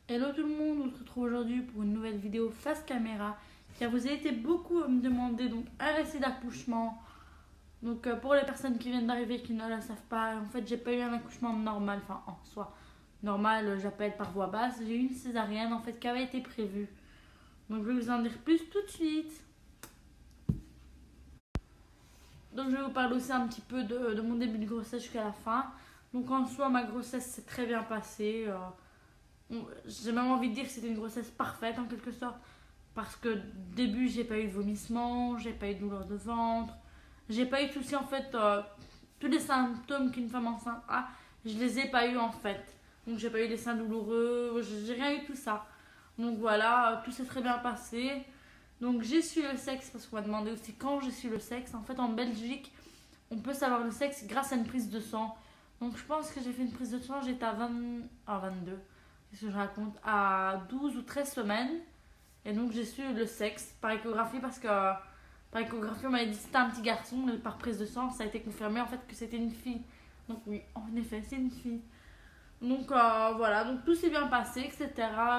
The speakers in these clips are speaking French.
Hello tout le monde, on se retrouve aujourd'hui pour une nouvelle vidéo face caméra car vous avez été beaucoup à me demander donc un récit d'accouchement. Donc pour les personnes qui viennent d'arriver et qui ne le savent pas, en fait j'ai pas eu un accouchement normal, enfin en soi normal, j'appelle par voie basse, j'ai eu une césarienne en fait qui avait été prévue. Donc je vais vous en dire plus tout de suite. Donc je vais vous parler aussi un petit peu de mon début de grossesse jusqu'à la fin. Donc en soi ma grossesse s'est très bien passée. J'ai même envie de dire que c'était une grossesse parfaite en quelque sorte. Parce que début, j'ai pas eu de vomissements, j'ai pas eu de douleur de ventre, j'ai pas eu tout ça en fait. Tous les symptômes qu'une femme enceinte a, je les ai pas eu en fait. Donc j'ai pas eu les seins douloureux, j'ai rien eu tout ça. Donc voilà, tout s'est très bien passé. Donc j'ai su le sexe parce qu'on m'a demandé aussi quand j'ai su le sexe. En fait, en Belgique, on peut savoir le sexe grâce à une prise de sang. Donc je pense que j'ai fait une prise de sang, j'étais à 20, à 22. Qu'est-ce que je raconte? À 12 ou 13 semaines. Et donc j'ai su le sexe par échographie parce que par échographie on m'avait dit que c'était un petit garçon, mais par prise de sang ça a été confirmé en fait que c'était une fille. Donc oui, en effet c'est une fille. Donc voilà, donc tout s'est bien passé, etc.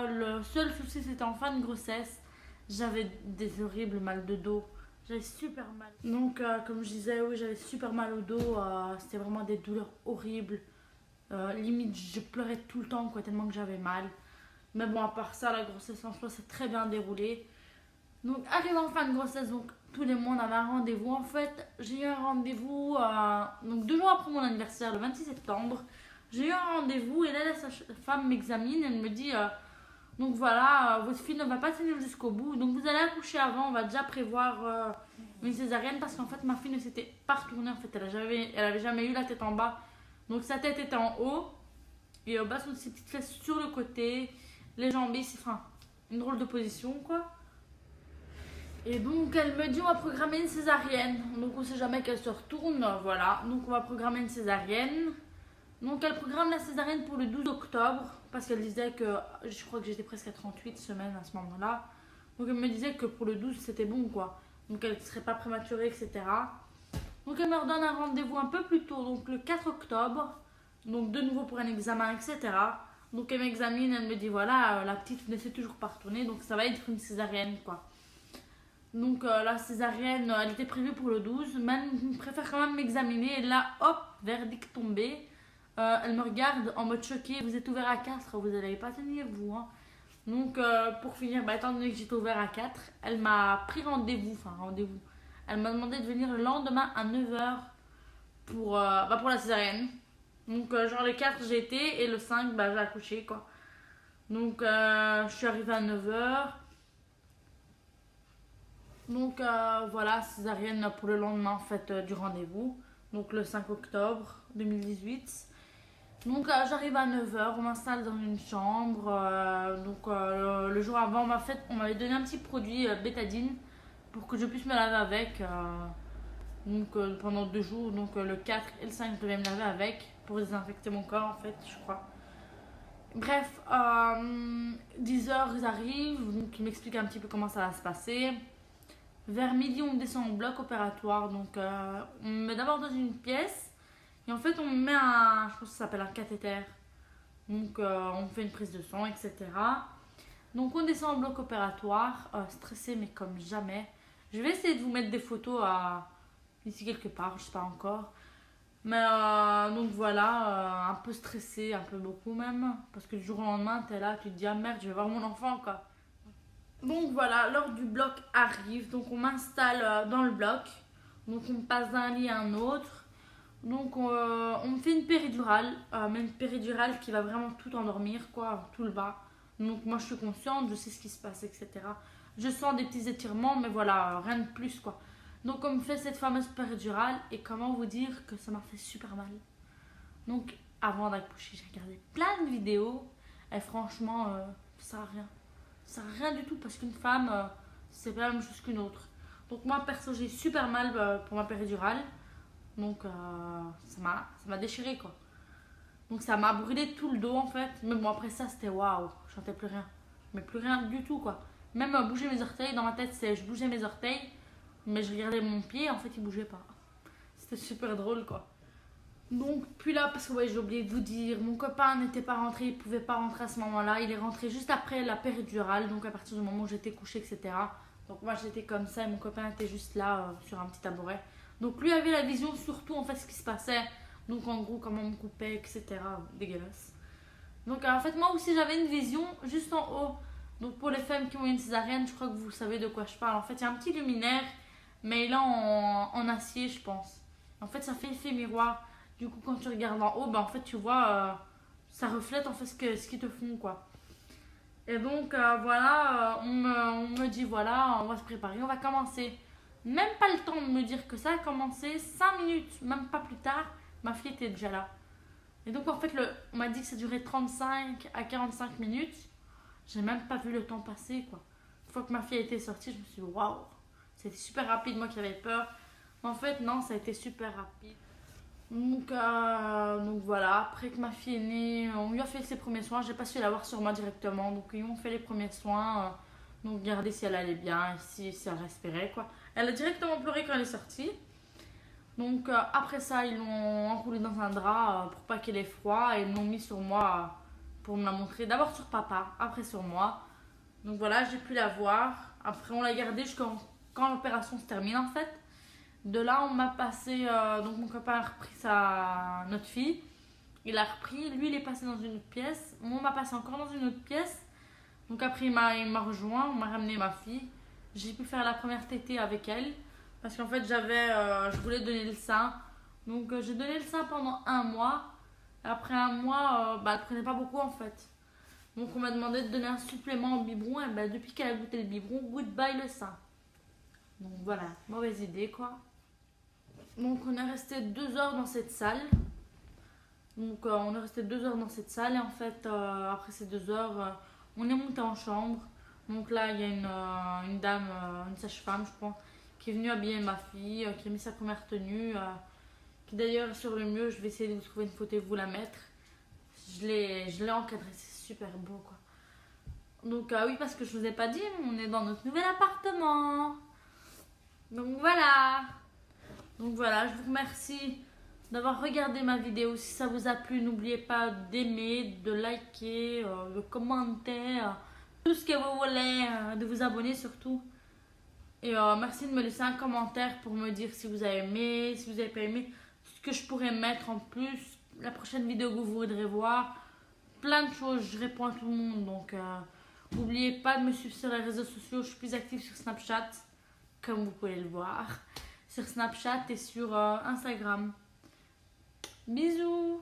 Le seul souci c'était en fin de grossesse, j'avais des horribles mal de dos. J'avais super mal. Donc comme je disais, oui j'avais super mal au dos, c'était vraiment des douleurs horribles. Limite je pleurais tout le temps quoi, tellement que j'avais mal. Mais bon, à part ça, la grossesse en soi s'est très bien déroulée. Donc, arrivé en fin de grossesse, donc tous les mois on avait un rendez-vous. En fait, j'ai eu un rendez-vous donc 2 jours après mon anniversaire, le 26 septembre. J'ai eu un rendez-vous et là, la sage-femme m'examine. Elle me dit donc voilà, votre fille ne va pas tenir jusqu'au bout. Donc, vous allez accoucher avant. On va déjà prévoir une césarienne parce qu'en fait, ma fille ne s'était pas retournée. En fait, elle avait jamais eu la tête en bas. Donc, sa tête était en haut et au bas sont ses petites fesses sur le côté. Les jambes ici, enfin, une drôle de position quoi. Et donc elle me dit on va programmer une césarienne. Donc on sait jamais qu'elle se retourne, voilà. Donc on va programmer une césarienne. Donc elle programme la césarienne pour le 12 octobre parce qu'elle disait que je crois que j'étais presque à 38 semaines à ce moment-là. Donc elle me disait que pour le 12 c'était bon quoi. Donc elle ne serait pas prématurée, etc. Donc elle me redonne un rendez-vous un peu plus tôt, donc le 4 octobre. Donc de nouveau pour un examen, etc. Donc elle m'examine, elle me dit voilà, la petite ne s'est toujours pas retournée, donc ça va être une césarienne quoi. Donc la césarienne, elle était prévue pour le 12, mais elle préfère quand même m'examiner. Et là, hop, verdict tombé. Elle me regarde en mode choqué, vous êtes ouvert à 4, vous n'allez pas tenir vous. Hein. Donc pour finir, étant donné que j'étais ouvert à 4, elle m'a pris rendez-vous, enfin rendez-vous. Elle m'a demandé de venir le lendemain à 9h pour la césarienne. Donc genre le 4 j'ai été et le 5 j'ai accouché quoi. Donc je suis arrivée à 9h. Donc voilà, césarienne pour le lendemain en fait du rendez-vous. Donc le 5 octobre 2018. Donc j'arrive à 9h, on m'installe dans une chambre. Donc le jour avant, on m'avait donné un petit produit bétadine pour que je puisse me laver avec. Donc pendant 2 jours, donc le 4 et le 5 je devais me laver avec pour désinfecter mon corps en fait, je crois. Bref, 10h ils arrivent, donc ils m'expliquent un petit peu comment ça va se passer. Vers midi, on descend au bloc opératoire. Donc, on me met d'abord dans une pièce. Et en fait, on me met un. Je pense que ça s'appelle un cathéter. Donc, on fait une prise de sang, etc. Donc, on descend au bloc opératoire. Stressé, mais comme jamais. Je vais essayer de vous mettre des photos ici quelque part. Je sais pas encore. Mais donc voilà, un peu stressé, un peu beaucoup même. Parce que du jour au lendemain, t'es là, tu te dis ah merde, je vais voir mon enfant quoi. Donc voilà, l'heure du bloc arrive. Donc on m'installe dans le bloc. Donc on me passe d'un lit à un autre. Donc on me fait une péridurale. Mais une péridurale qui va vraiment tout endormir, quoi, tout le bas. Donc moi je suis consciente, je sais ce qui se passe, etc. Je sens des petits étirements, mais voilà, rien de plus, quoi. Donc on me fait cette fameuse péridurale. Et comment vous dire que ça m'a fait super mal. Donc avant d'accoucher, j'ai regardé plein de vidéos. Et franchement, ça sert à rien. Ça sert à rien du tout parce qu'une femme, c'est pas la même chose qu'une autre. Donc moi perso j'ai super mal pour ma péridurale. Donc ça m'a déchiré quoi. Donc ça m'a brûlé tout le dos en fait. Mais bon après ça c'était waouh, je sentais plus rien. Mais plus rien du tout quoi. Même bouger mes orteils, dans ma tête c'est je bougeais mes orteils. Mais je regardais mon pied en fait il bougeait pas. C'était super drôle quoi. Donc, puis là, parce que ouais, j'ai oublié de vous dire, mon copain n'était pas rentré, il pouvait pas rentrer à ce moment-là. Il est rentré juste après la péridurale, donc à partir du moment où j'étais couchée, etc. Donc moi j'étais comme ça et mon copain était juste là sur un petit tabouret. Donc lui avait la vision surtout en fait ce qui se passait. Donc en gros comment on me coupait, etc. Dégueulasse. Donc en fait moi aussi j'avais une vision juste en haut. Donc pour les femmes qui ont une césarienne, je crois que vous savez de quoi je parle. En fait il y a un petit luminaire, mais il est en acier je pense. En fait ça fait effet miroir. Du coup quand tu regardes en haut, bah, en fait tu vois, ça reflète en fait ce qu'ils te font quoi. Et donc voilà, on me dit voilà, on va se préparer, on va commencer. Même pas le temps de me dire que ça a commencé, 5 minutes, même pas plus tard, ma fille était déjà là. Et donc en fait, on m'a dit que ça durait 35 à 45 minutes. J'ai même pas vu le temps passer quoi. Une fois que ma fille était sortie, je me suis dit waouh, c'était super rapide, moi qui avais peur. Mais en fait, non, ça a été super rapide. Donc voilà, après que ma fille est née, on lui a fait ses premiers soins. J'ai pas su l'avoir sur moi directement. Donc ils m'ont fait les premiers soins. Donc regarder si elle allait bien, si elle respirait quoi. Elle a directement pleuré quand elle est sortie. Donc après ça, ils l'ont enroulée dans un drap pour pas qu'elle ait froid. Et ils l'ont mis sur moi pour me la montrer. D'abord sur papa, après sur moi. Donc voilà, j'ai pu la voir. Après on l'a gardée jusqu'à quand l'opération se termine en fait. De là, on m'a passé. Donc, mon copain a repris notre fille. Il a repris. Lui, il est passé dans une autre pièce. Moi, on m'a passé encore dans une autre pièce. Donc, après, il m'a rejoint. On m'a ramené ma fille. J'ai pu faire la première tétée avec elle. Parce qu'en fait, je voulais donner le sein. Donc, j'ai donné le sein pendant 1 mois. Après 1 mois, bah, elle prenait pas beaucoup en fait. Donc, on m'a demandé de donner un supplément au biberon. Et bah, depuis qu'elle a goûté le biberon, goodbye le sein. Donc, voilà. Mauvaise idée quoi. Donc on est resté 2 heures dans cette salle. Donc on est resté 2 heures dans cette salle et en fait après ces 2 heures on est monté en chambre. Donc là il y a une dame, une sage-femme je pense, qui est venue habiller ma fille, qui a mis sa première tenue, qui d'ailleurs est sur le mur, je vais essayer de vous trouver une photo et vous la mettre. Je l'ai encadrée, c'est super beau quoi. Donc oui parce que je vous ai pas dit, on est dans notre nouvel appartement. Donc voilà. Donc voilà, je vous remercie d'avoir regardé ma vidéo. Si ça vous a plu, n'oubliez pas d'aimer, de liker, de commenter, tout ce que vous voulez, de vous abonner surtout. Et merci de me laisser un commentaire pour me dire si vous avez aimé, si vous n'avez pas aimé, ce que je pourrais mettre en plus, la prochaine vidéo que vous voudrez voir. Plein de choses, je réponds à tout le monde. Donc n'oubliez pas de me suivre sur les réseaux sociaux. Je suis plus active sur Snapchat, comme vous pouvez le voir. Sur Snapchat et sur Instagram. Bisous!